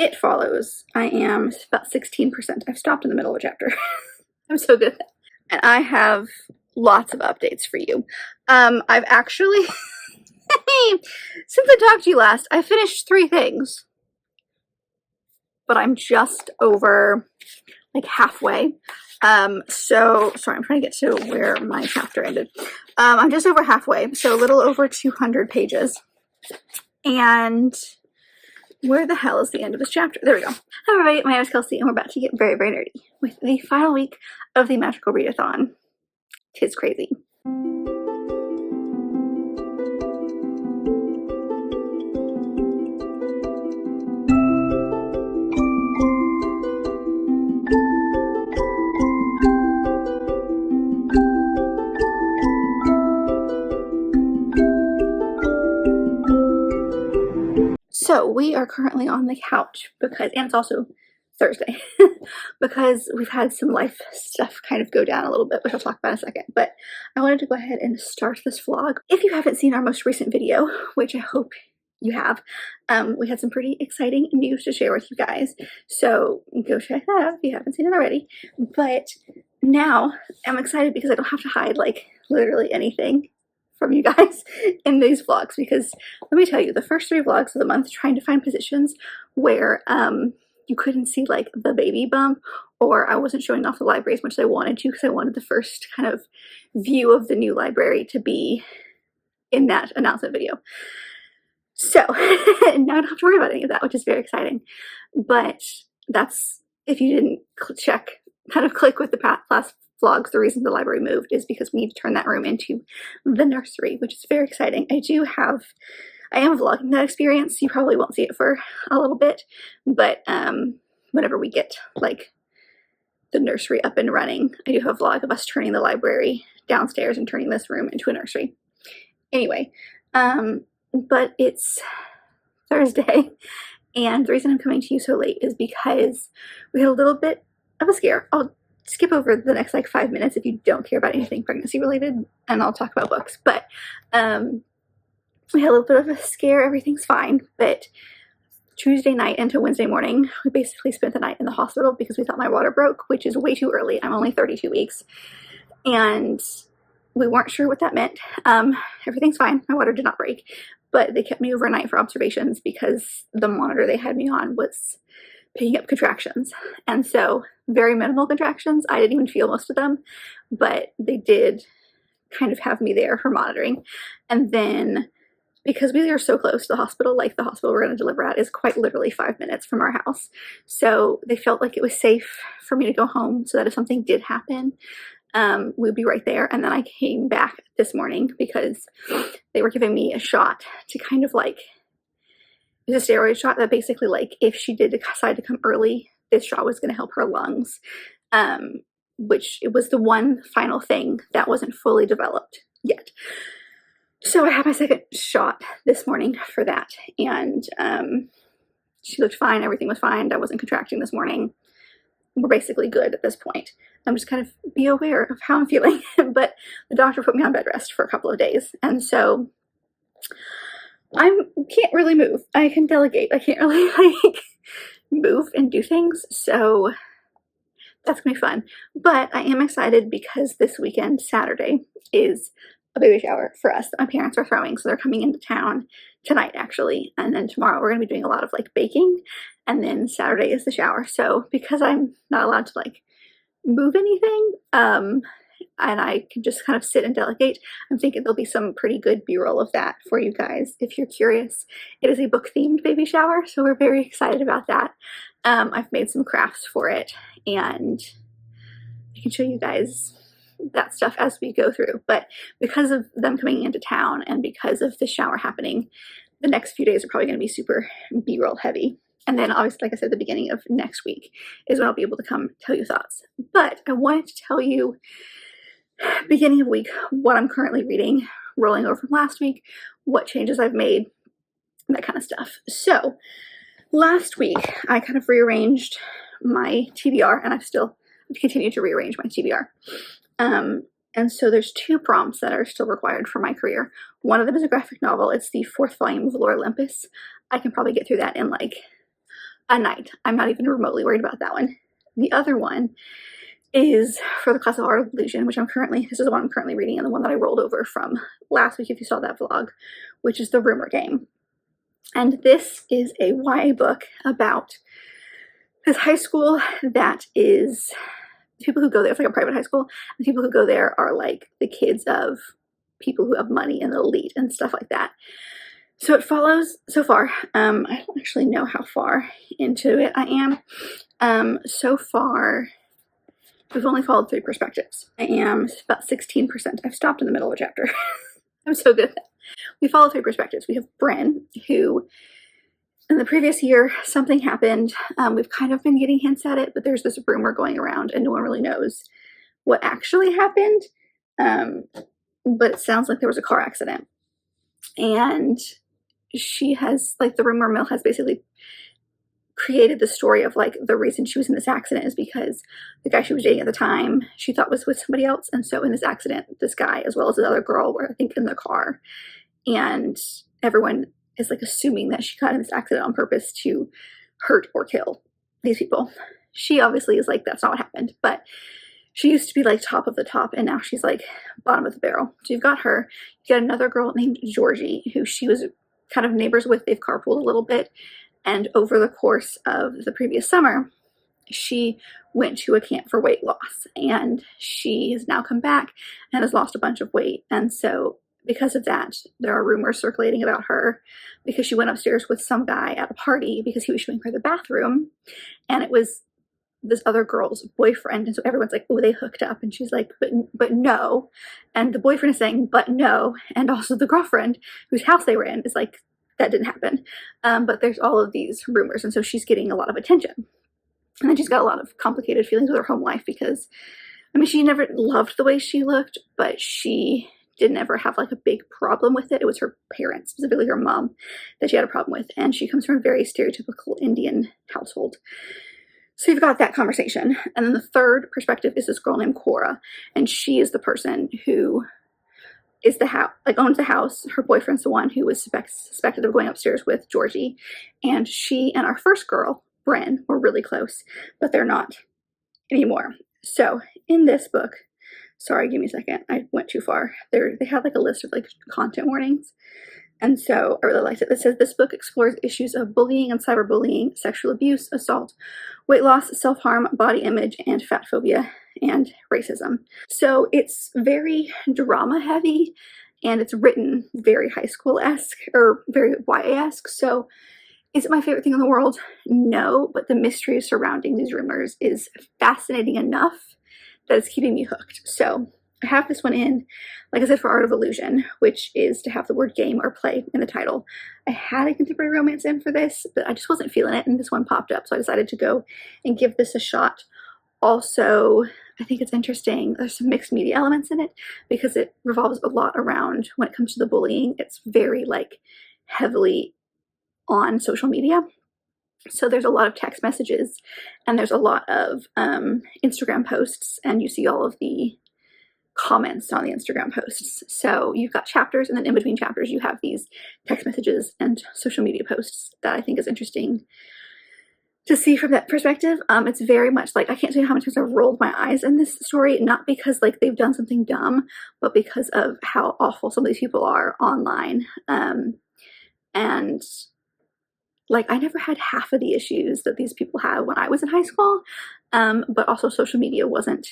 It Follows. I am about 16%. I've stopped in the middle of a chapter. I'm so good at that. And I have lots of updates for you. I've actually, since I talked to you last, I finished 3 things. But I'm just over like halfway. So sorry, I'm trying to get to where my chapter ended. I'm just over halfway, so a little over 200 pages. And where the hell is the end of this chapter? There we go. Hi everybody, my name is Kelsey, and we're about to get very, very nerdy with the final week of the magical readathon. 'Tis crazy. So we are currently on the couch because, and it's also Thursday, because we've had some life stuff kind of go down a little bit, which I'll talk about in a second. But I wanted to go ahead and start this vlog. If you haven't seen our most recent video, which I hope you have, we had some pretty exciting news to share with you guys. So go check that out if you haven't seen it already. But now I'm excited because I don't have to hide like literally anything from you guys in these vlogs, because let me tell you, the first 3 vlogs of the month trying to find positions where you couldn't see like the baby bump, or I wasn't showing off the library as much as I wanted to, because I wanted the first kind of view of the new library to be in that announcement video. So now I don't have to worry about any of that, which is very exciting. But that's, if you didn't click with the last vlogs, the reason the library moved is because we need to turn that room into the nursery, which is very exciting. I am vlogging that experience. You probably won't see it for a little bit, but whenever we get like the nursery up and running, I do have a vlog of us turning the library downstairs and turning this room into a nursery. Anyway, but it's Thursday, and the reason I'm coming to you so late is because we had a little bit of a scare. I'll skip over the next like 5 minutes if you don't care about anything pregnancy related, and I'll talk about books. But we had a little bit of a scare. Everything's fine. But Tuesday night into Wednesday morning, we basically spent the night in the hospital because we thought my water broke, which is way too early. I'm only 32 weeks. And we weren't sure what that meant. Everything's fine. My water did not break. But they kept me overnight for observations because the monitor they had me on was picking up contractions. And so very minimal contractions. I didn't even feel most of them, but they did kind of have me there for monitoring. And then because we are so close to the hospital, like the hospital we're going to deliver at is quite literally 5 minutes from our house. So they felt like it was safe for me to go home so that if something did happen, we'd be right there. And then I came back this morning because they were giving me a shot to kind of like, it's a steroid shot that basically, like, if she did decide to come early, this shot was going to help her lungs, which it was the one final thing that wasn't fully developed yet. So I had my second shot this morning for that, and she looked fine. Everything was fine. I wasn't contracting this morning. We're basically good at this point. I'm just kind of be aware of how I'm feeling. But the doctor put me on bed rest for a couple of days, and so I can't really move. I can delegate. I can't really like move and do things. So that's gonna be fun. But I am excited because this weekend, Saturday, is a baby shower for us that my parents are throwing. So they're coming into town tonight actually. And then tomorrow we're gonna be doing a lot of like baking. And then Saturday is the shower. So because I'm not allowed to like move anything, and I can just kind of sit and delegate, I'm thinking there'll be some pretty good b-roll of that for you guys if you're curious. It is a book-themed baby shower, so we're very excited about that. I've made some crafts for it, and I can show you guys that stuff as we go through. But because of them coming into town and because of the shower happening, the next few days are probably going to be super b-roll heavy. And then obviously, like I said, the beginning of next week is when I'll be able to come tell you thoughts. But I wanted to tell you, beginning of week, what I'm currently reading, rolling over from last week, what changes I've made, that kind of stuff. So last week I kind of rearranged my TBR, and I've continued to rearrange my TBR. And so there's 2 prompts that are still required for my career. One of them is a graphic novel. It's the 4th volume of Lore Olympus. I can probably get through that in like a night. I'm not even remotely worried about that one. The other one is for the class of Art of Illusion, which this is the one I'm currently reading, and the one that I rolled over from last week if you saw that vlog, which is the Rumor Game. And this is a YA book about this high school that is, people who go there, it's like a private high school, and people who go there are like the kids of people who have money and the elite and stuff like that. So it follows, so far, I don't actually know how far into it I am. So far, we've only followed 3 perspectives. I am about 16%. I've stopped in the middle of a chapter. I'm so good at that. We follow 3 perspectives. We have Bryn, who in the previous year, something happened. We've kind of been getting hints at it, but there's this rumor going around and no one really knows what actually happened. But it sounds like there was a car accident. And she has, like, the rumor mill has basically created the story of, like, the reason she was in this accident is because the guy she was dating at the time she thought was with somebody else. And so in this accident, this guy as well as the other girl were, I think, in the car. And everyone is, like, assuming that she got in this accident on purpose to hurt or kill these people. She obviously is like, that's not what happened. But she used to be, like, top of the top, and now she's, like, bottom of the barrel. So you've got her. You got another girl named Georgie, who she was kind of neighbors with. They've carpooled a little bit. And over the course of the previous summer, she went to a camp for weight loss. And she has now come back and has lost a bunch of weight. And so because of that, there are rumors circulating about her because she went upstairs with some guy at a party because he was showing her the bathroom. And it was this other girl's boyfriend. And so everyone's like, oh, they hooked up. And she's like, but no. And the boyfriend is saying, but no. And also the girlfriend whose house they were in is like, that didn't happen. But there's all of these rumors. And so she's getting a lot of attention. And then she's got a lot of complicated feelings with her home life because, I mean, she never loved the way she looked, but she didn't ever have, like, a big problem with it. It was her parents, specifically her mom, that she had a problem with. And she comes from a very stereotypical Indian household. So you've got that conversation. And then the third perspective is this girl named Cora. And she is the person who is owns the house. Her boyfriend's the one who was suspected of going upstairs with Georgie. And she and our first girl, Bryn, were really close, but they're not anymore. So in this book, sorry, give me a second. I went too far. They had, like, a list of, like, content warnings. And so I really liked it. It says this book explores issues of bullying and cyberbullying, sexual abuse, assault, weight loss, self-harm, body image, and fat phobia, and racism. So it's very drama heavy, and it's written very high school-esque or very YA-esque. So is it my favorite thing in the world? No, but the mystery surrounding these rumors is fascinating enough that it's keeping me hooked. So I have this one in, like I said, for Art of Illusion, which is to have the word game or play in the title. I had a contemporary romance in for this, but I just wasn't feeling it, and this one popped up, so I decided to go and give this a shot. Also, I think it's interesting. There's some mixed media elements in it because it revolves a lot around, when it comes to the bullying, it's very, like, heavily on social media. So there's a lot of text messages, and there's a lot of Instagram posts, and you see all of the comments on the Instagram posts. So you've got chapters, and then in between chapters you have these text messages and social media posts that I think is interesting to see from that perspective. It's very much like, I can't tell you how many times I've rolled my eyes in this story, not because, like, they've done something dumb, but because of how awful some of these people are online. And, like, I never had half of the issues that these people had when I was in high school. But also social media wasn't,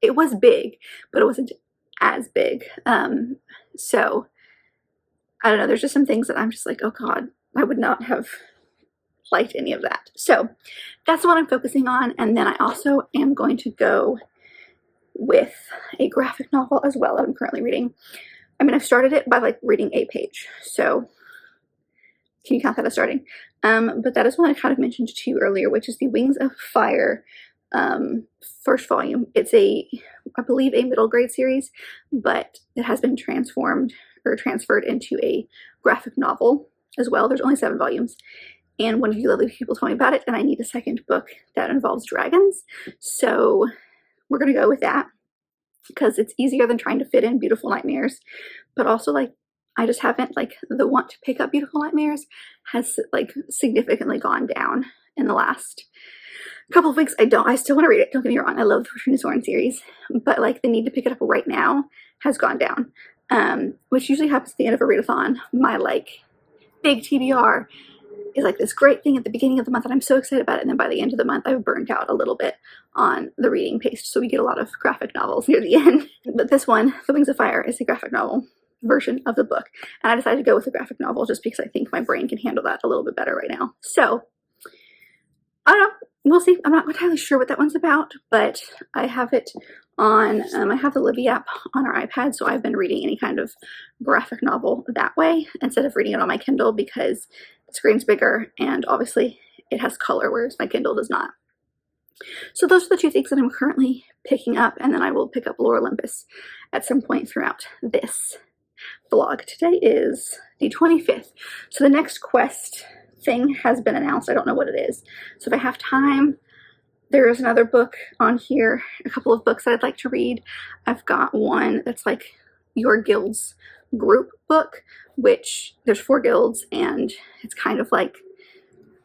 it was big, but it wasn't as big. So I don't know, there's just some things that I'm just like, oh God, I would not have liked any of that. So that's what I'm focusing on. And then I also am going to go with a graphic novel as well that I'm currently reading. I mean, I've started it by, like, reading a page. So can you count that as starting? But that is one I kind of mentioned to you earlier, which is the Wings of Fire first volume. It's I believe a middle grade series, but it has been transformed or transferred into a graphic novel as well. There's only 7 volumes, and one of you lovely people told me about it, and I need a second book that involves dragons. So we're gonna go with that because it's easier than trying to fit in Beautiful Nightmares, but also, like, I just haven't, like, the want to pick up Beautiful Nightmares has, like, significantly gone down. in the last couple of weeks. I still want to read it, don't get me wrong. I love the Return to Soren series, but like the need to pick it up right now has gone down, which usually happens at the end of a readathon. My like big TBR is like this great thing at the beginning of the month and I'm so excited about it, and then by the end of the month I've burned out a little bit on the reading pace, so we get a lot of graphic novels near the end. But this one, The Wings of Fire, is a graphic novel version of the book, and I decided to go with the graphic novel just because I think my brain can handle that a little bit better right now. So I don't know, we'll see. I'm not entirely sure what that one's about, but I have it on, I have the Libby app on our iPad, so I've been reading any kind of graphic novel that way instead of reading it on my Kindle because the screen's bigger and obviously it has color, whereas my Kindle does not. So those are the two things that I'm currently picking up, and then I will pick up Lore Olympus at some point throughout this vlog. Today is the 25th, so the next quest thing has been announced. I don't know what it is, so if I have time, there is another book on here, a couple of books that I'd like to read. I've got one that's like your guild's group book, which there's 4 guilds, and it's kind of like,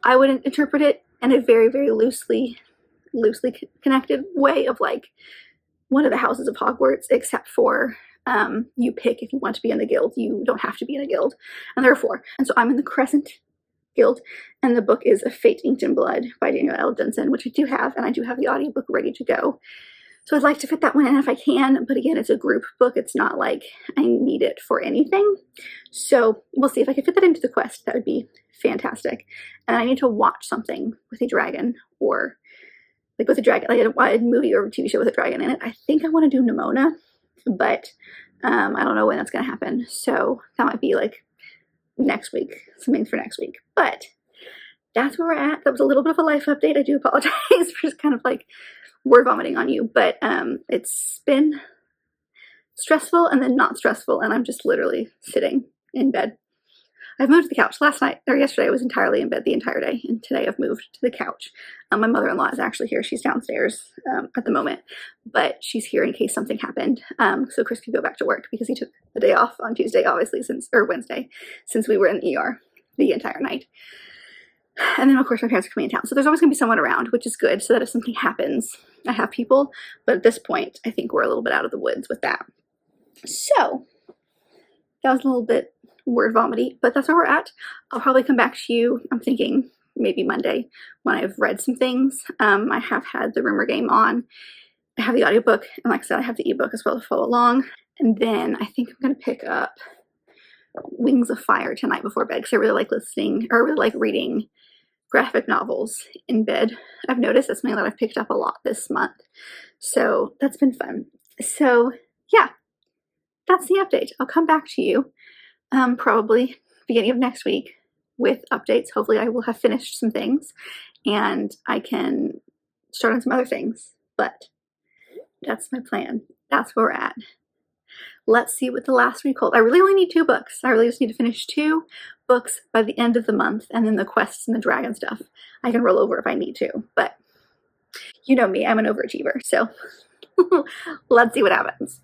I would interpret it in a very, very loosely connected way of like one of the houses of Hogwarts, except for you pick if you want to be in the guild. You don't have to be in a guild, and there are 4. And so I'm in the Crescent Guild, and the book is A Fate Inked in Blood by Daniel L. Jensen, which I do have, and I do have the audiobook ready to go. So I'd like to fit that one in if I can, but again, it's a group book. It's not like I need it for anything. So we'll see if I can fit that into the quest. That would be fantastic. And I need to watch something with a dragon, or like with a dragon, like a movie or a TV show with a dragon in it. I think I want to do Nimona, but I don't know when that's going to happen. So that might be like next week, something for next week. But that's where we're at. That was a little bit of a life update. I do apologize for just kind of like word vomiting on you, but it's been stressful and then not stressful, and I'm just literally sitting in bed. I've moved to the couch. Last night or yesterday I was entirely in bed the entire day, and today I've moved to the couch. My mother-in-law is actually here. She's downstairs at the moment, but she's here in case something happened, so Chris could go back to work because he took the day off on Tuesday, obviously, or Wednesday, since we were in the ER the entire night. And then of course my parents are coming in town, so there's always going to be someone around, which is good, so that if something happens I have people. But at this point I think we're a little bit out of the woods with that. So that was a little bit word vomity, but that's where we're at. I'll probably come back to you, I'm thinking maybe Monday, when I've read some things. I have had the Rumor Game on, I have the audiobook, and like I said, I have the ebook as well to follow along. And then I think I'm going to pick up Wings of Fire tonight before bed, because I really like listening, or really like reading graphic novels in bed. I've noticed that's something that I've picked up a lot this month, so that's been fun. So yeah, that's the update. I'll come back to you probably beginning of next week with updates. Hopefully I will have finished some things and I can start on some other things, but that's my plan. That's where we're at. Let's see what the last week holds. I really only need 2 books. I really just need to finish 2 books by the end of the month, and then the quests and the dragon stuff I can roll over if I need to. But you know me, I'm an overachiever, so let's see what happens.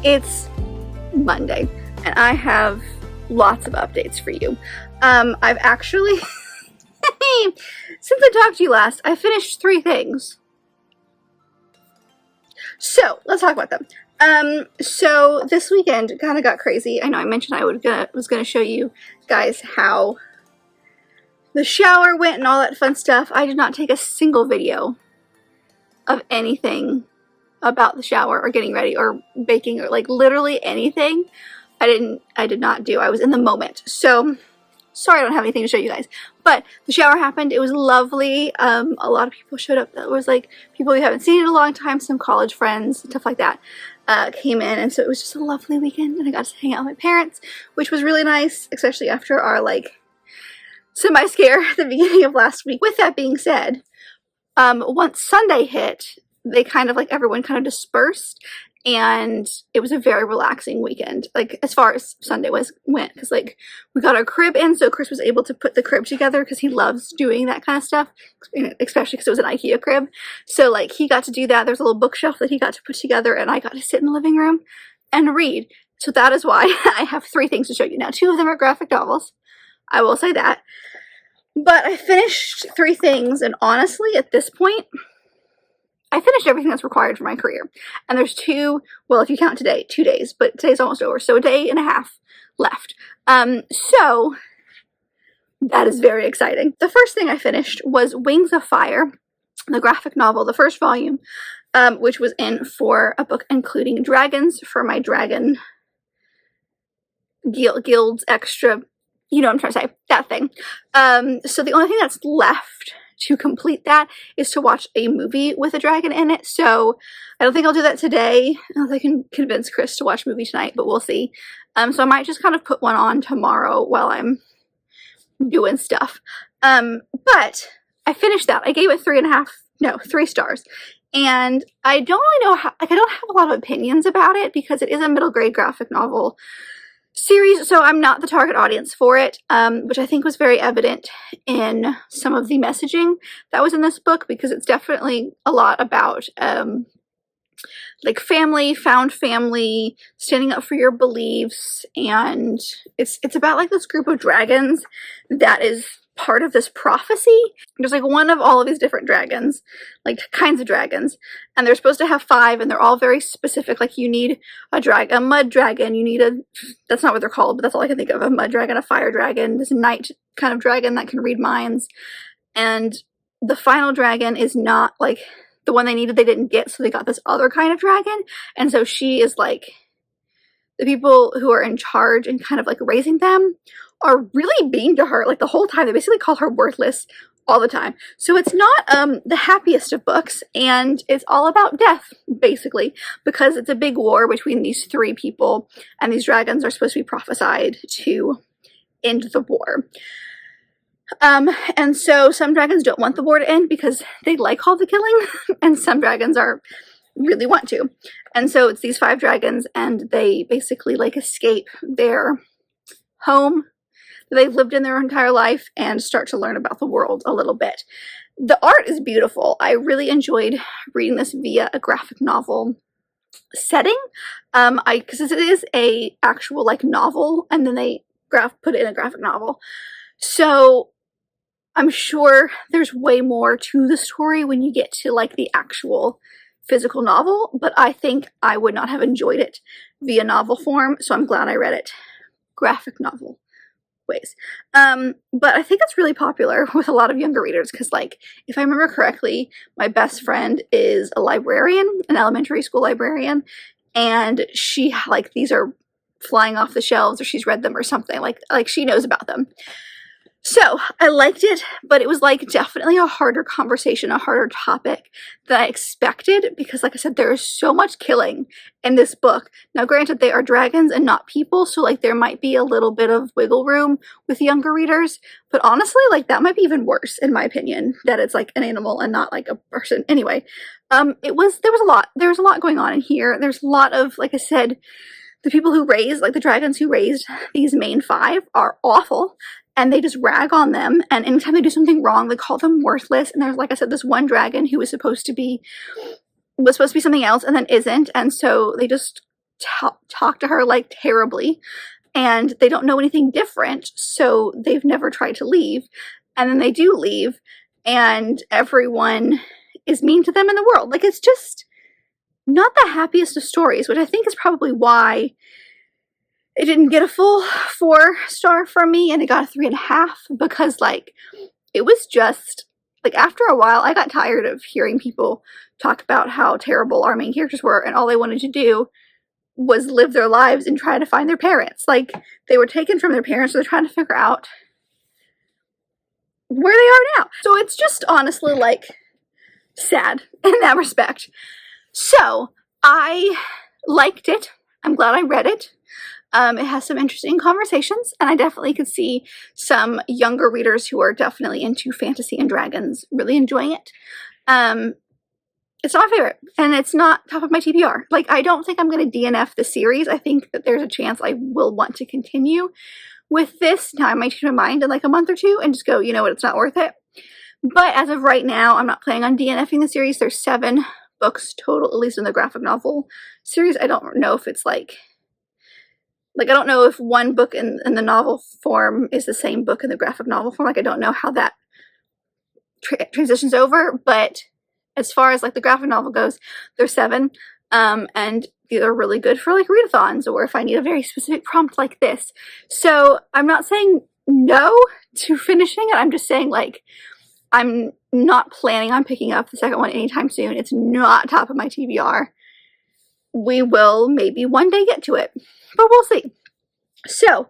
It's Monday, and I have lots of updates for you. I've actually, since I talked to you last, I finished 3 things. So, let's talk about them. So this weekend kind of got crazy. I know I mentioned I was gonna show you guys how the shower went and all that fun stuff. I did not take a single video of anything about the shower or getting ready or baking or like literally anything. I did not do. I was in the moment. So sorry I don't have anything to show you guys. But the shower happened. It was lovely. A lot of people showed up. That was like people we haven't seen in a long time, some college friends, stuff like that, came in. And so it was just a lovely weekend. And I got to hang out with my parents, which was really nice, especially after our like semi-scare at the beginning of last week. With that being said, once Sunday hit, they kind of like everyone kind of dispersed. And it was a very relaxing weekend, like as far as Sunday went, because like we got our crib in, so Chris was able to put the crib together because he loves doing that kind of stuff, especially because it was an IKEA crib. So like he got to do that. There's a little bookshelf that he got to put together, and I got to sit in the living room and read. So that is why I have 3 things to show you now. 2 of them are graphic novels, I will say that. But I finished 3 things, and honestly, at this point, I finished everything that's required for my career. And there's 2, well, if you count today, 2 days, but today's almost over. So a day and a half left. So that is very exciting. The first thing I finished was Wings of Fire, the graphic novel, the first volume, which was in for a book including dragons for my dragon guilds extra, you know what I'm trying to say, that thing. So the only thing that's left to complete that is to watch a movie with a dragon in it. So I don't think I'll do that today. I don't think I can convince Chris to watch a movie tonight, but we'll see. So I might just kind of put one on tomorrow while I'm doing stuff. But I finished that. I gave it 3 stars. And I don't really know how, like I don't have a lot of opinions about it because it is a middle grade graphic novel series, so I'm not the target audience for it, which I think was very evident in some of the messaging that was in this book, because it's definitely a lot about like family, found family, standing up for your beliefs, and it's about like this group of dragons that is part of this prophecy. There's like one of all of these different dragons, like kinds of dragons, and they're supposed to have 5, and they're all very specific. Like you need a mud dragon, you need that's not what they're called, but that's all I can think of, a mud dragon, a fire dragon, this night kind of dragon that can read minds, and the final dragon is not like the one they needed, they didn't get, so they got this other kind of dragon, and so she is like, the people who are in charge and kind of like raising them are really mean to her like the whole time. They basically call her worthless all the time. So it's not the happiest of books, and it's all about death basically, because it's a big war between these 3 people, and these dragons are supposed to be prophesied to end the war. And so some dragons don't want the war to end because they like all the killing, and some dragons really want to. And so it's these 5 dragons, and they basically like escape their home that they've lived in their entire life and start to learn about the world a little bit. The art is beautiful. I really enjoyed reading this via a graphic novel setting, because it is a actual like novel, and then they put it in a graphic novel. So I'm sure there's way more to the story when you get to like the actual physical novel, but I think I would not have enjoyed it via novel form, so I'm glad I read it graphic novel ways. But I think it's really popular with a lot of younger readers because, like, if I remember correctly, my best friend is a librarian, an elementary school librarian, and she, like, these are flying off the shelves, or she's read them or something, like she knows about them. So I liked it, but it was like definitely a harder conversation, a harder topic than I expected, because like I said, there is so much killing in this book. Now granted, they are dragons and not people, so like there might be a little bit of wiggle room with younger readers, but honestly, like that might be even worse in my opinion, that it's like an animal and not like a person. Anyway, there was a lot going on in here. There's a lot of, like I said, the people who raised, like the dragons who raised these main 5 are awful. And they just rag on them, and anytime they do something wrong, they call them worthless. And there's, like I said, this one dragon who was supposed to be something else and then isn't, and so they just talk to her like terribly, and they don't know anything different, so they've never tried to leave, and then they do leave, and everyone is mean to them in the world. Like, it's just not the happiest of stories, which I think is probably why it didn't get a full 4-star from me, and it got a 3.5, because, like, it was just, like, after a while, I got tired of hearing people talk about how terrible our main characters were, and all they wanted to do was live their lives and try to find their parents. Like, they were taken from their parents, so they're trying to figure out where they are now. So it's just honestly, like, sad in that respect. So I liked it. I'm glad I read it. It has some interesting conversations, and I definitely could see some younger readers who are definitely into fantasy and dragons really enjoying it. It's not my favorite, and it's not top of my TBR. Like, I don't think I'm going to DNF the series. I think that there's a chance I will want to continue with this. Now, I might change my mind in like a month or two and just go, you know what, it's not worth it. But as of right now, I'm not planning on DNFing the series. There's 7 books total, at least in the graphic novel series. I don't know if it's like I don't know if one book in the novel form is the same book in the graphic novel form. Like, I don't know how that transitions over, but as far as like the graphic novel goes, there's 7, and these are really good for like readathons, or if I need a very specific prompt like this. So I'm not saying no to finishing it. I'm just saying, like, I'm not planning on picking up the second one anytime soon. It's not top of my TBR. We will maybe one day get to it, but we'll see. So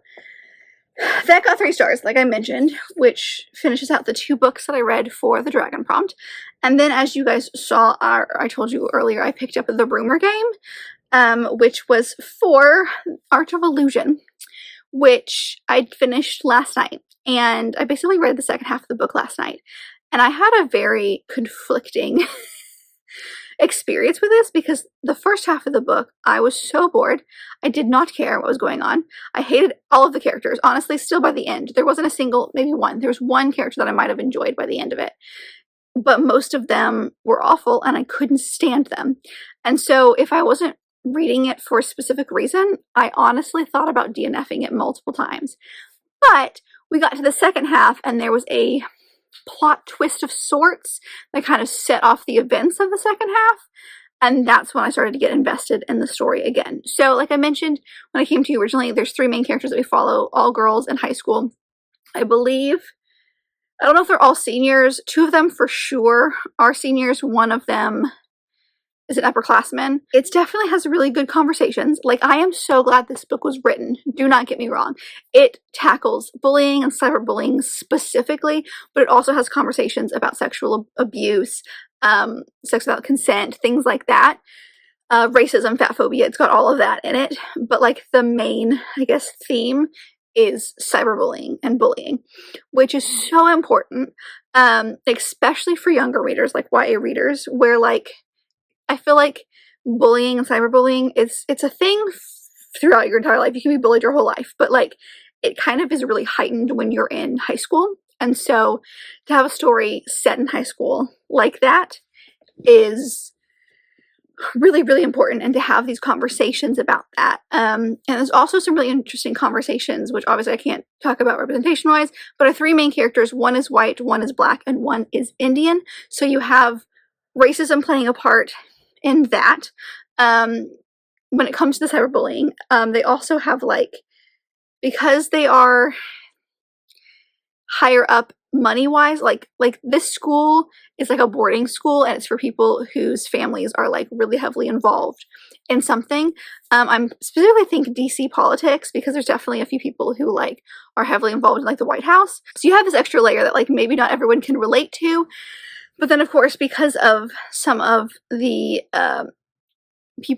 that got 3 stars, like I mentioned, which finishes out the 2 books that I read for the Dragon Prompt. And then, as you guys saw, I told you earlier, I picked up the Rumor Game, which was for Art of Illusion, which I'd finished last night. And I basically read the second half of the book last night. And I had a very conflicting experience with this, because the first half of the book, I was so bored. I did not care what was going on. I hated all of the characters. Honestly, still by the end, there wasn't a single, maybe one. There was one character that I might have enjoyed by the end of it. But most of them were awful, and I couldn't stand them. And so if I wasn't reading it for a specific reason, I honestly thought about DNFing it multiple times. But we got to the second half, and there was a plot twist of sorts that kind of set off the events of the second half, and that's when I started to get invested in the story again. So, like I mentioned when I came to you originally, there's 3 main characters that we follow, all girls in high school. I believe, I don't know if they're all seniors. 2 of them for sure are seniors. One of them is an upperclassman. It definitely has really good conversations. Like, I am so glad this book was written. Do not get me wrong. It tackles bullying and cyberbullying specifically, but it also has conversations about sexual abuse, sex without consent, things like that. Racism, fat phobia, it's got all of that in it. But like the main, I guess, theme is cyberbullying and bullying, which is so important, especially for younger readers, like YA readers, where like, I feel like bullying and cyberbullying it's a thing throughout your entire life. You can be bullied your whole life, but like, it kind of is really heightened when you're in high school. And so to have a story set in high school like that is really, really important, and to have these conversations about that. And there's also some really interesting conversations, which obviously I can't talk about representation wise, but our 3 main characters, one is white, one is black, and one is Indian. So you have racism playing a part in that. When it comes to the cyberbullying, they also have, like, because they are higher up money-wise, like this school is like a boarding school, and it's for people whose families are like really heavily involved in something. I'm specifically think DC politics, because there's definitely a few people who like are heavily involved in like the White House. So you have this extra layer that like maybe not everyone can relate to. But then, of course, because of some of the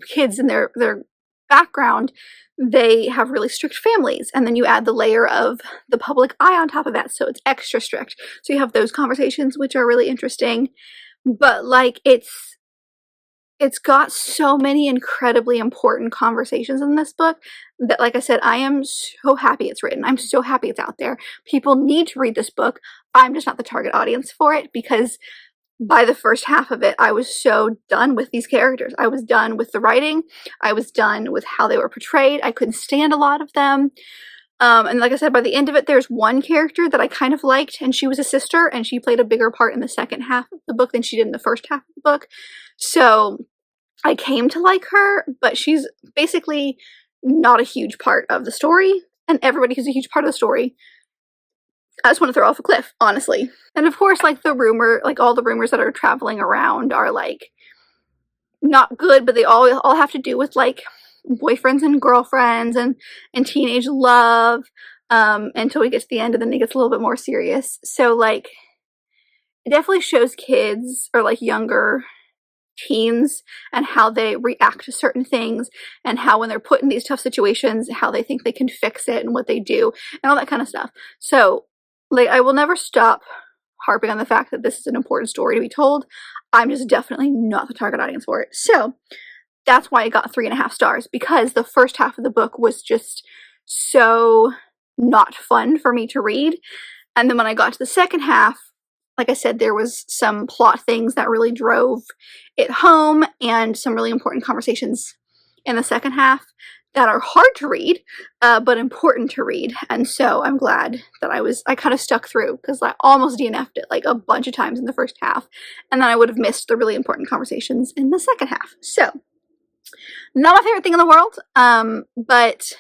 kids in their background, they have really strict families. And then you add the layer of the public eye on top of that, so it's extra strict. So you have those conversations, which are really interesting. But, like, it's got so many incredibly important conversations in this book that, like I said, I am so happy it's written. I'm so happy it's out there. People need to read this book. I'm just not the target audience for it, because by the first half of it, I was so done with these characters. I was done with the writing. I was done with how they were portrayed. I couldn't stand a lot of them. And like I said, by the end of it, there's one character that I kind of liked, and she was a sister, and she played a bigger part in the second half of the book than she did in the first half of the book. So I came to like her, but she's basically not a huge part of the story, and everybody who's a huge part of the story, I just want to throw off a cliff, honestly. And of course, like all the rumors that are traveling around are like not good, but they all have to do with like boyfriends and girlfriends and teenage love, until we get to the end, and then it gets a little bit more serious. So like, it definitely shows kids or like younger teens and how they react to certain things, and how when they're put in these tough situations, how they think they can fix it and what they do and all that kind of stuff. So like, I will never stop harping on the fact that this is an important story to be told. I'm just definitely not the target audience for it. So that's why I got 3.5 stars, because the first half of the book was just so not fun for me to read. And then when I got to the second half, like I said, there was some plot things that really drove it home, and some really important conversations in the second half that are hard to read, but important to read. And so I'm glad that I kind of stuck through, because I almost DNF'd it like a bunch of times in the first half, and then I would have missed the really important conversations in the second half. So not my favorite thing in the world, but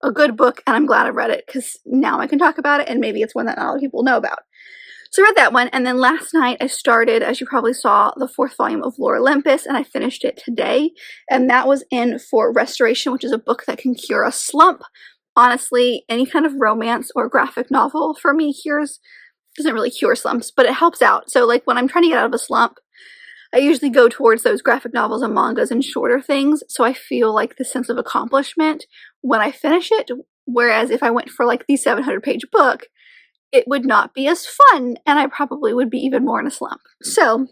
a good book, and I'm glad I read it, because now I can talk about it, and maybe it's one that not a lot of people know about. So I read that one, and then last night I started, as you probably saw, the 4th volume of Floral, and I finished it today, and that was in for Restoration, which is a book that can cure a slump. Honestly, any kind of romance or graphic novel for me doesn't really cure slumps, but it helps out. So like, when I'm trying to get out of a slump, I usually go towards those graphic novels and mangas and shorter things, so I feel like the sense of accomplishment when I finish it, whereas if I went for like the 700-page book, it would not be as fun, and I probably would be even more in a slump. So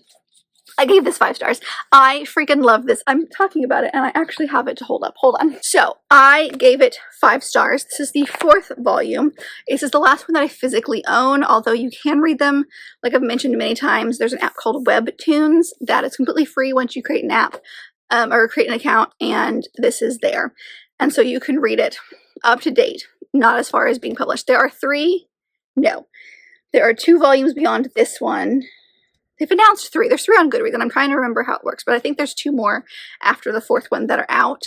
I gave this 5 stars. I freaking love this. I'm talking about it, and I actually have it to hold up. Hold on. So I gave it 5 stars. This is the 4th volume. This is the last one that I physically own, although you can read them. Like I've mentioned many times, there's an app called Webtoons that is completely free once you create an app, or create an account, and this is there. And so you can read it up to date, not as far as being published. There are 2 volumes beyond this one. They've announced 3. There's 3 on Goodreads, and I'm trying to remember how it works, but I think there's 2 more after the 4th one that are out,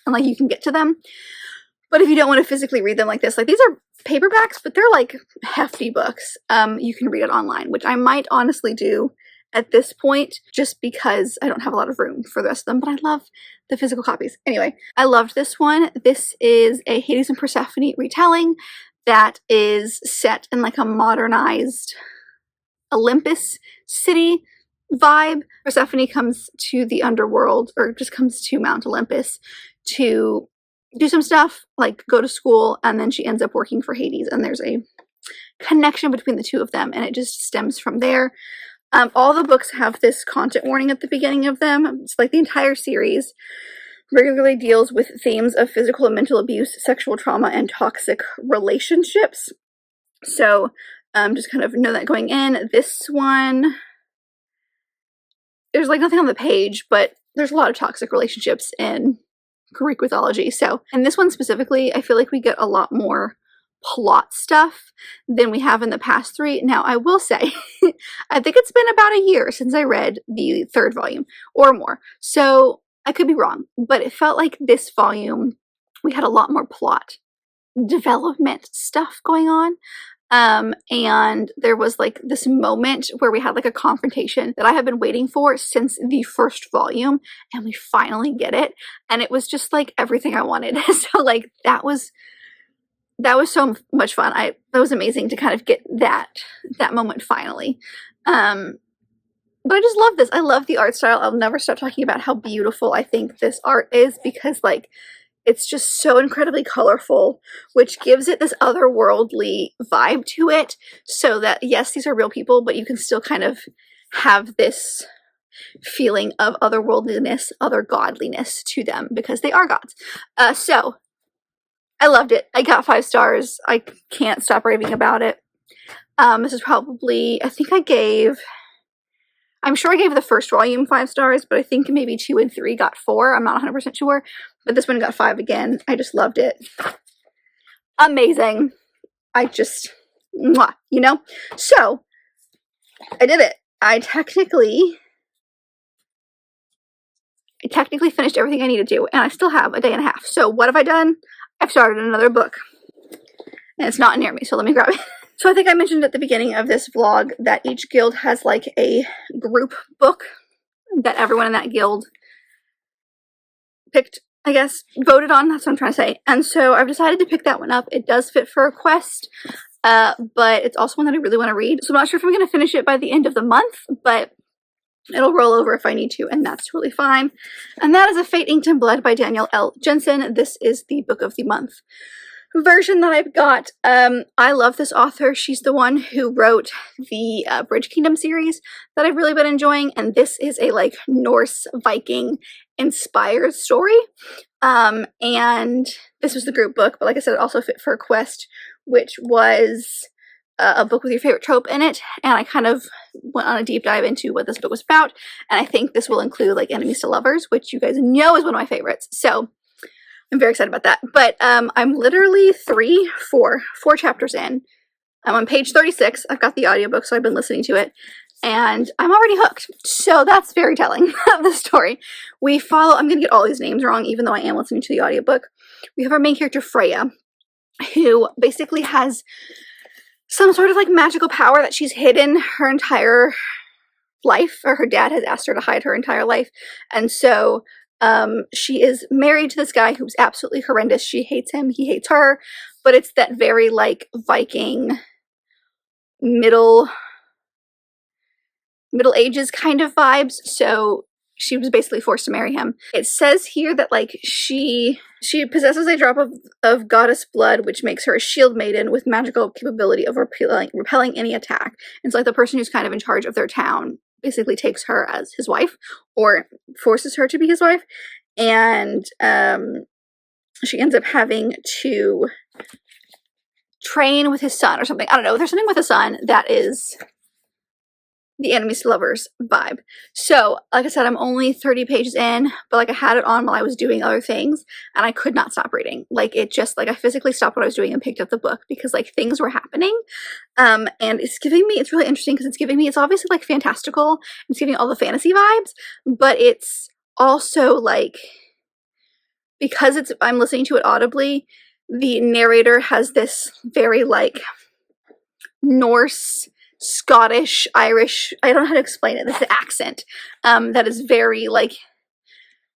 and like, you can get to them. But if you don't want to physically read them like this, like, these are paperbacks, but they're like hefty books. You can read it online, which I might honestly do at this point, just because I don't have a lot of room for the rest of them, but I love the physical copies. Anyway, I loved this one. This is a Hades and Persephone retelling that is set in like a modernized Olympus city vibe. Persephone comes to the underworld, or just comes to Mount Olympus to do some stuff, like go to school, and then she ends up working for Hades, and there's a connection between the two of them, and it just stems from there. All the books have this content warning at the beginning of them. It's like the entire series regularly deals with themes of physical and mental abuse, sexual trauma, and toxic relationships. So just kind of know that going in. This one, there's like nothing on the page, but there's a lot of toxic relationships in Greek mythology. So in this one specifically, I feel like we get a lot more plot stuff than we have in the past 3. Now, I will say, I think it's been about a year since I read the 3rd volume or more. So I could be wrong, but it felt like this volume, we had a lot more plot development stuff going on. And there was like this moment where we had like a confrontation that I have been waiting for since the 1st volume, and we finally get it. And it was just like everything I wanted. So like, that was so much fun. That was amazing to kind of get that moment finally. But I just love this. I love the art style. I'll never stop talking about how beautiful I think this art is, because like, it's just so incredibly colorful, which gives it this otherworldly vibe to it, so that yes, these are real people, but you can still kind of have this feeling of otherworldliness, other godliness to them, because they are gods. So I loved it. I got 5 stars. I can't stop raving about it. This is probably, I think I gave I'm sure I gave the first volume 5 stars, but I think maybe 2 and 3 got 4. I'm not 100% sure, but this one got 5 again. I just loved it. Amazing. I just, mwah, you know? So, I did it. I technically finished everything I needed to, and I still have a day and a half. So what have I done? I've started another book, and it's not near me, so let me grab it. So I think I mentioned at the beginning of this vlog that each guild has like a group book that everyone in that guild picked, I guess, voted on. That's what I'm trying to say. And so I've decided to pick that one up. It does fit for a quest, but it's also one that I really want to read. So I'm not sure if I'm going to finish it by the end of the month, but it'll roll over if I need to, and that's totally fine. And that is A Fate Inked in Blood by Danielle L. Jensen. This is the book of the month version that I've got. I love this author. She's the one who wrote the Bridge Kingdom series that I've really been enjoying, and this is a like Norse Viking inspired story. And this was the group book, but like I said, it also fit for a quest, which was a book with your favorite trope in it, and I kind of went on a deep dive into what this book was about, and I think this will include like enemies to lovers, which you guys know is one of my favorites, so I'm very excited about that. But I'm literally 4 chapters in. I'm on page 36. I've got the audiobook, so I've been listening to it, and I'm already hooked, so that's very telling of the story. We follow, I'm going to get all these names wrong, even though I am listening to the audiobook. We have our main character, Freya, who basically has some sort of like magical power that she's hidden her entire life, or her dad has asked her to hide her entire life. And so she is married to this guy who's absolutely horrendous. She hates him, he hates her, but it's that very like Viking middle ages kind of vibes. So she was basically forced to marry him. It says here that like she possesses a drop of goddess blood, which makes her a shield maiden with magical capability of repelling any attack. And so like the person who's kind of in charge of their town basically takes her as his wife, or forces her to be his wife. And she ends up having to train with his son or something. I don't know. There's something with a son that is the enemies to lovers vibe. So like I said, I'm only 30 pages in, but like I had it on while I was doing other things, and I could not stop reading. Like it just, like I physically stopped what I was doing and picked up the book because like things were happening. And it's giving me, it's really interesting because it's giving me, it's obviously like fantastical, it's giving all the fantasy vibes, but it's also like, because I'm listening to it audibly, the narrator has this very like Norse, Scottish, Irish, I don't know how to explain it, this accent that is very like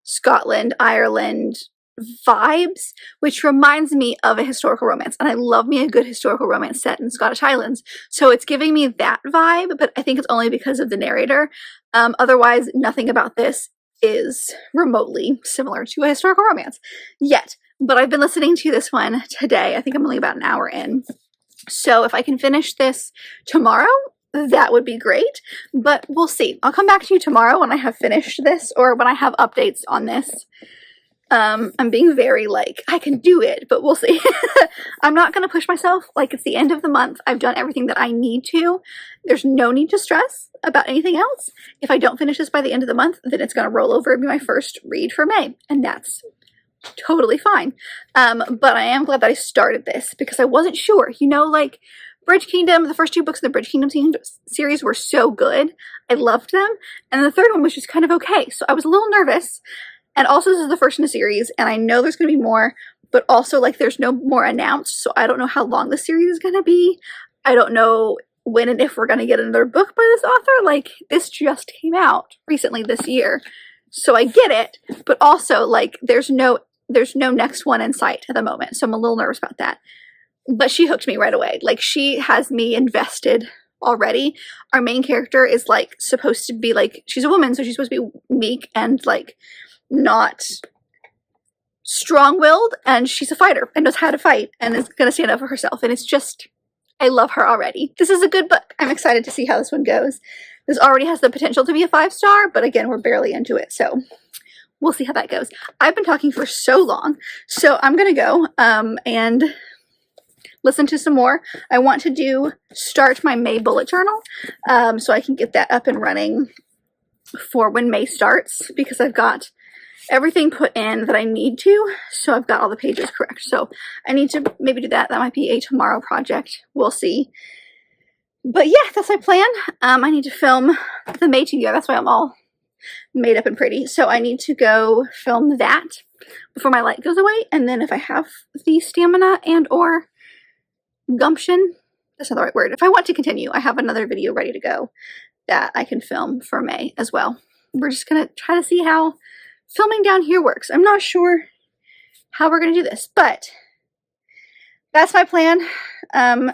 Scotland, Ireland vibes, which reminds me of a historical romance, and I love me a good historical romance set in the Scottish Highlands, so it's giving me that vibe, but I think it's only because of the narrator. Otherwise, nothing about this is remotely similar to a historical romance yet, but I've been listening to this one today. I think I'm only about an hour in. So if I can finish this tomorrow, that would be great, but we'll see. I'll come back to you tomorrow when I have finished this, or when I have updates on this. I'm being very like, I can do it, but we'll see. I'm not going to push myself. Like, it's the end of the month. I've done everything that I need to. There's no need to stress about anything else. If I don't finish this by the end of the month, then it's going to roll over and be my first read for May, and that's totally fine. But I am glad that I started this because I wasn't sure, you know, like Bridge Kingdom, the first 2 books in the Bridge Kingdom series were so good. I loved them. And the third one was just kind of okay. So I was a little nervous. And also this is the first in the series, and I know there's going to be more, but also like there's no more announced. So I don't know how long the series is going to be. I don't know when and if we're going to get another book by this author. Like, this just came out recently this year. So I get it, but also like there's no next one in sight at the moment. So I'm a little nervous about that. But she hooked me right away. Like, she has me invested already. Our main character is like supposed to be like, she's a woman, so she's supposed to be meek and like not strong-willed, and she's a fighter and knows how to fight and is going to stand up for herself. And it's just, I love her already. This is a good book. I'm excited to see how this one goes. This already has the potential to be a 5-star, but again, we're barely into it, so we'll see how that goes. I've been talking for so long, so I'm going to go and listen to some more. I want to start my May bullet journal so I can get that up and running for when May starts, because I've got everything put in that I need to, so I've got all the pages correct. So I need to maybe do that. That might be a tomorrow project. We'll see. But yeah, that's my plan. I need to film the May video. That's why I'm all made up and pretty. So I need to go film that before my light goes away. And then if I have the stamina and or gumption, that's not the right word. If I want to continue, I have another video ready to go that I can film for May as well. We're just going to try to see how filming down here works. I'm not sure how we're going to do this, but that's my plan.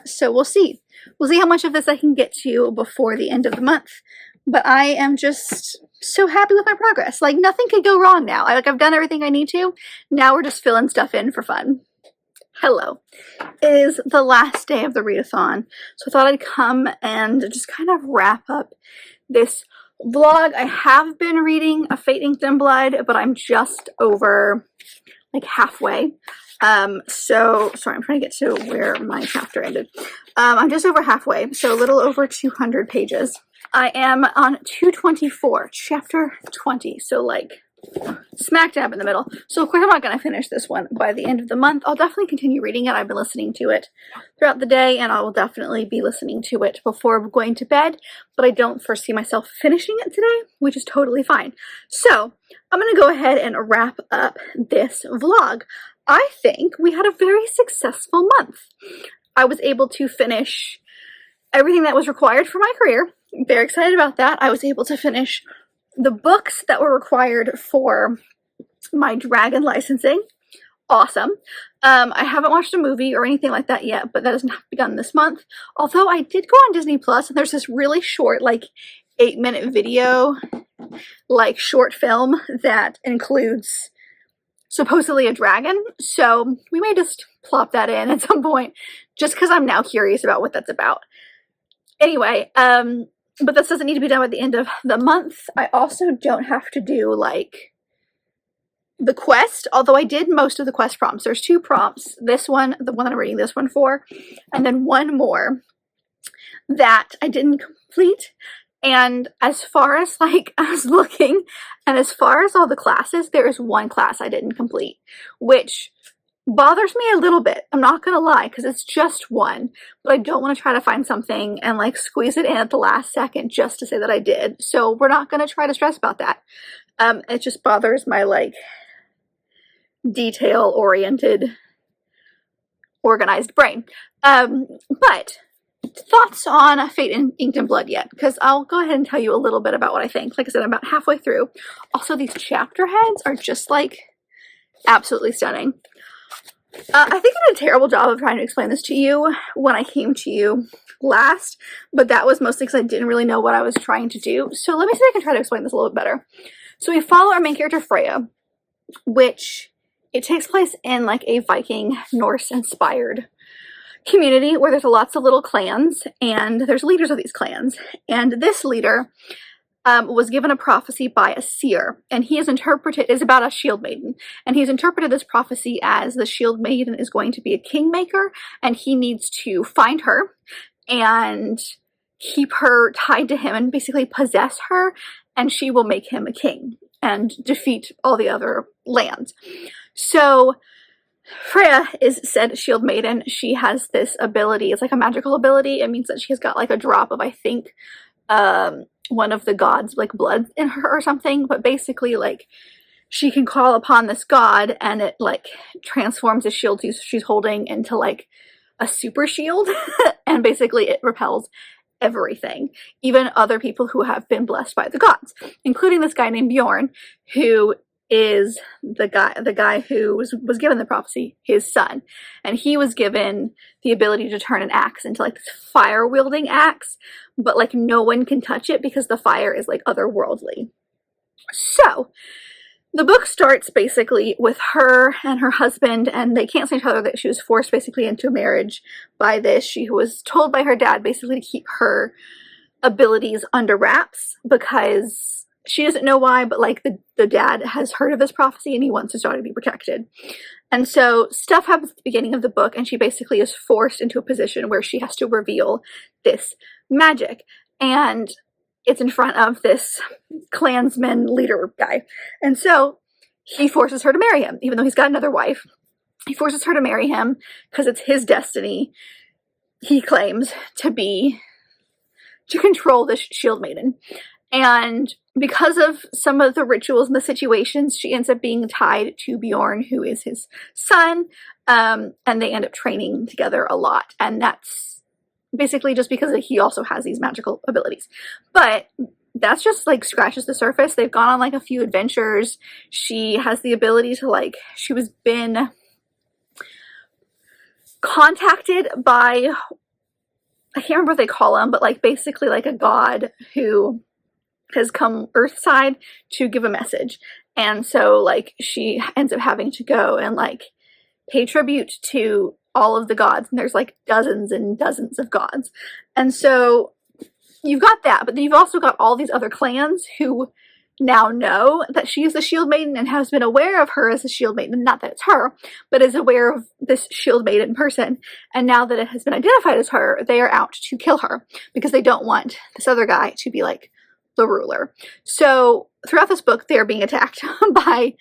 So we'll see. We'll see how much of this I can get to before the end of the month. But I am just so happy with my progress. Like, nothing could go wrong now. I've done everything I need to. Now we're just filling stuff in for fun. Hello. It is the last day of the readathon, so I thought I'd come and just kind of wrap up this vlog. I have been reading A Fate Inked in Blood, but I'm just over like halfway. So sorry, I'm trying to get to where my chapter ended. I'm just over halfway, so a little over 200 pages. I am on 224, chapter 20, so like smack dab in the middle. So of course I'm not going to finish this one by the end of the month. I'll definitely continue reading it. I've been listening to it throughout the day, and I will definitely be listening to it before going to bed, but I don't foresee myself finishing it today, which is totally fine. So I'm going to go ahead and wrap up this vlog. I think we had a very successful month. I was able to finish everything that was required for my career. I'm very excited about that. I was able to finish the books that were required for my dragon licensing. Awesome. I haven't watched a movie or anything like that yet, but that doesn't have to be done this month. Although I did go on Disney Plus, and there's this really short, like 8-minute video, like short film that includes supposedly a dragon. So we may just plop that in at some point, just because I'm now curious about what that's about. Anyway, but this doesn't need to be done by the end of the month. I also don't have to do like the quest, although I did most of the quest prompts. There's 2 prompts, this one, the one that I'm reading this one for, and then one more that I didn't complete. And as far as like I was looking, and as far as all the classes, there is one class I didn't complete, which bothers me a little bit. I'm not gonna lie, because it's just one, but I don't want to try to find something and like squeeze it in at the last second just to say that I did. So we're not gonna try to stress about that. It just bothers my like detail-oriented, organized brain. But thoughts on Fate Inked in Blood yet? Because I'll go ahead and tell you a little bit about what I think. Like I said, I'm about halfway through. Also, these chapter heads are just like absolutely stunning. I think I did a terrible job of trying to explain this to you when I came to you last, but that was mostly because I didn't really know what I was trying to do. So let me see if I can try to explain this a little bit better. So we follow our main character Freya, which it takes place in like a Viking Norse-inspired community where there's lots of little clans, and there's leaders of these clans. And this leader was given a prophecy by a seer, and he is about a shield maiden, and he's interpreted this prophecy as the shield maiden is going to be a kingmaker, and he needs to find her and keep her tied to him and basically possess her, and she will make him a king and defeat all the other lands. So Freya is said shield maiden. She has this ability. It's like a magical ability. It means that she's got like a drop of, I think, one of the gods' like blood in her or something, but basically like she can call upon this god and it like transforms the shield she's holding into like a super shield and basically it repels everything, even other people who have been blessed by the gods, including this guy named Bjorn, who is the guy who was given the prophecy, his son, and he was given the ability to turn an axe into like this fire wielding axe, but like no one can touch it because the fire is like otherworldly. So the book starts basically with her and her husband, and they can't see each other. That she was forced basically into a marriage by this. She was told by her dad basically to keep her abilities under wraps because she doesn't know why, but like the dad has heard of this prophecy and he wants his daughter to be protected. And so stuff happens at the beginning of the book, and she basically is forced into a position where she has to reveal this magic. And it's in front of this clansman leader guy. And so he forces her to marry him, even though he's got another wife. He forces her to marry him because it's his destiny, he claims, to control this shield maiden. And because of some of the rituals and the situations, she ends up being tied to Bjorn, who is his son, and they end up training together a lot. And that's basically just because he also has these magical abilities. But that's just like scratches the surface. They've gone on like a few adventures. She has the ability to like, she was been contacted by, I can't remember what they call him, but like basically like a god who has come earthside to give a message. And so like she ends up having to go and like pay tribute to all of the gods, and there's like dozens and dozens of gods. And so you've got that, but then you've also got all these other clans who now know that she is the shield maiden and has been aware of her as a shield maiden. Not that it's her, but is aware of this shield maiden person. And now that it has been identified as her, they are out to kill her because they don't want this other guy to be like the ruler. So throughout this book, they are being attacked by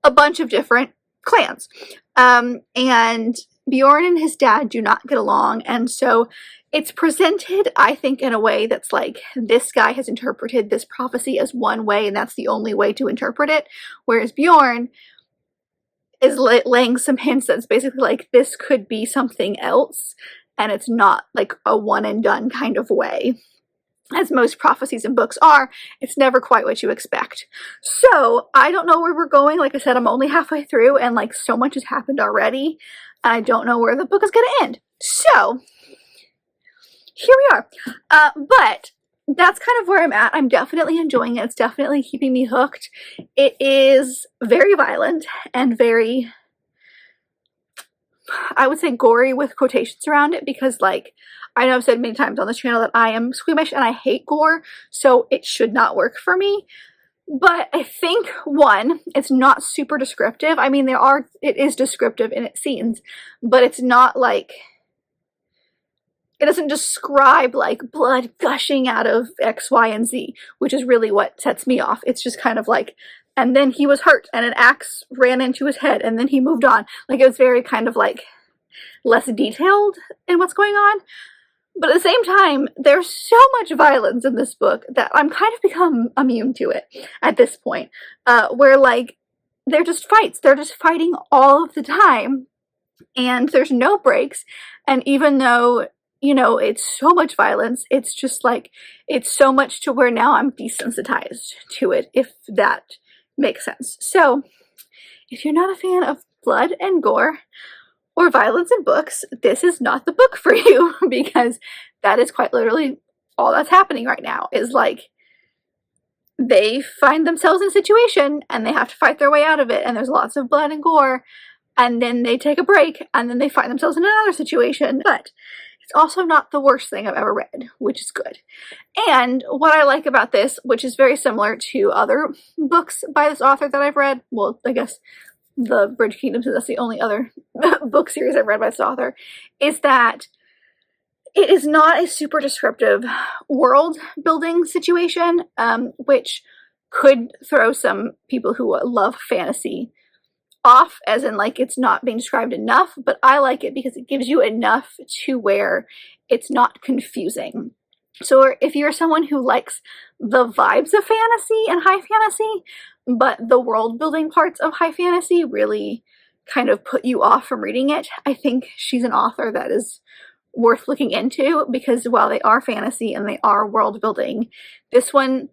a bunch of different clans. And Bjorn and his dad do not get along. And so it's presented, I think, in a way that's like, this guy has interpreted this prophecy as one way, and that's the only way to interpret it. Whereas Bjorn is laying some hints that's basically like, this could be something else, and it's not like a one and done kind of way. As most prophecies in books are, it's never quite what you expect. So I don't know where we're going. Like I said, I'm only halfway through, and like so much has happened already. I don't know where the book is going to end. So here we are. But that's kind of where I'm at. I'm definitely enjoying it. It's definitely keeping me hooked. It is very violent and very, I would say, gory with quotations around it, because like, I know I've said many times on this channel that I am squeamish and I hate gore, so it should not work for me. But I think, one, it's not super descriptive. I mean, it is descriptive in its scenes, but it's not like, it doesn't describe like blood gushing out of X, Y, and Z, which is really what sets me off. It's just kind of like, and then he was hurt and an axe ran into his head and then he moved on. Like, it was very kind of like less detailed in what's going on. But at the same time, there's so much violence in this book that I'm kind of become immune to it at this point, where like, they're just fights. They're just fighting all of the time, and there's no breaks. And even though, you know, it's so much violence, it's just like, it's so much to where now I'm desensitized to it, if that makes sense. So if you're not a fan of blood and gore or violence in books, this is not the book for you, because that is quite literally all that's happening right now. Is like, they find themselves in a situation and they have to fight their way out of it, and there's lots of blood and gore, and then they take a break and then they find themselves in another situation. But it's also not the worst thing I've ever read, which is good. And what I like about this, which is very similar to other books by this author that I've read, well, I guess the Bridge Kingdom, so that's the only other book series I've read by this author, is that it is not a super descriptive world building situation, which could throw some people who love fantasy off, as in like, it's not being described enough. But I like it because it gives you enough to where it's not confusing. So if you're someone who likes the vibes of fantasy and high fantasy, but the world building parts of high fantasy really kind of put you off from reading it, I think she's an author that is worth looking into, because while they are fantasy and they are world building, this one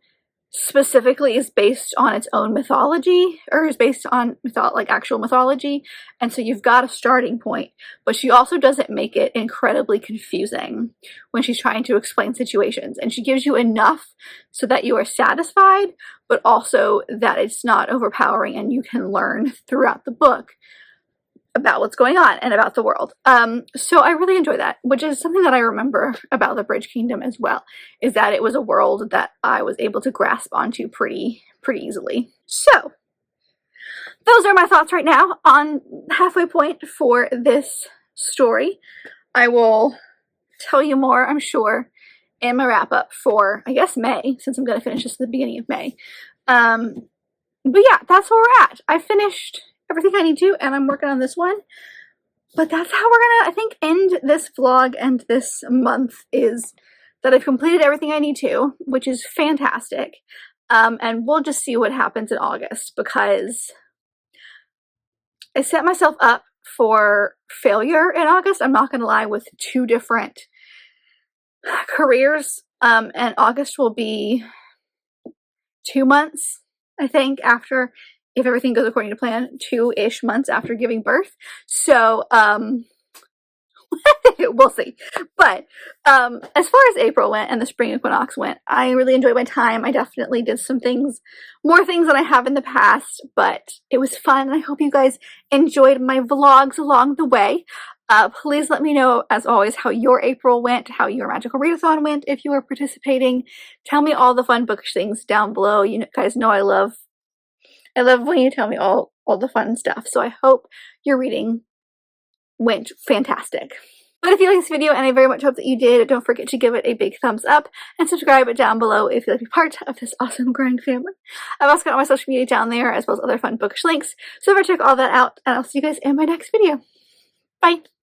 specifically is based on its own mythology, or is based on like actual mythology, and so you've got a starting point. But she also doesn't make it incredibly confusing when she's trying to explain situations, and she gives you enough so that you are satisfied, but also that it's not overpowering and you can learn throughout the book about what's going on and about the world. So I really enjoy that, which is something that I remember about the Bridge Kingdom as well, is that it was a world that I was able to grasp onto pretty easily. So those are my thoughts right now on Halfway Point for this story. I will tell you more, I'm sure, and my wrap up for, I guess, May, since I'm going to finish this at the beginning of May. But yeah, that's where we're at. I finished everything I need to, and I'm working on this one. But that's how we're gonna, I think, end this vlog and this month, is that I've completed everything I need to, which is fantastic. And we'll just see what happens in August, because I set myself up for failure in August. I'm not gonna lie, with 2 different careers. And August will be 2 months, I think, after, if everything goes according to plan, 2-ish months after giving birth. So, we'll see. But as far as April went and the Spring Equinox went, I really enjoyed my time. I definitely did some things, more things than I have in the past, but it was fun. I hope you guys enjoyed my vlogs along the way. Please let me know, as always, how your April went, how your magical readathon went if you were participating. Tell me all the fun bookish things down below. You guys know I love when you tell me all the fun stuff. So I hope your reading went fantastic. But if you like this video, and I very much hope that you did, don't forget to give it a big thumbs up and subscribe down below if you'd like to be part of this awesome growing family. I've also got all my social media down there, as well as other fun bookish links. So check all that out, and I'll see you guys in my next video. Bye!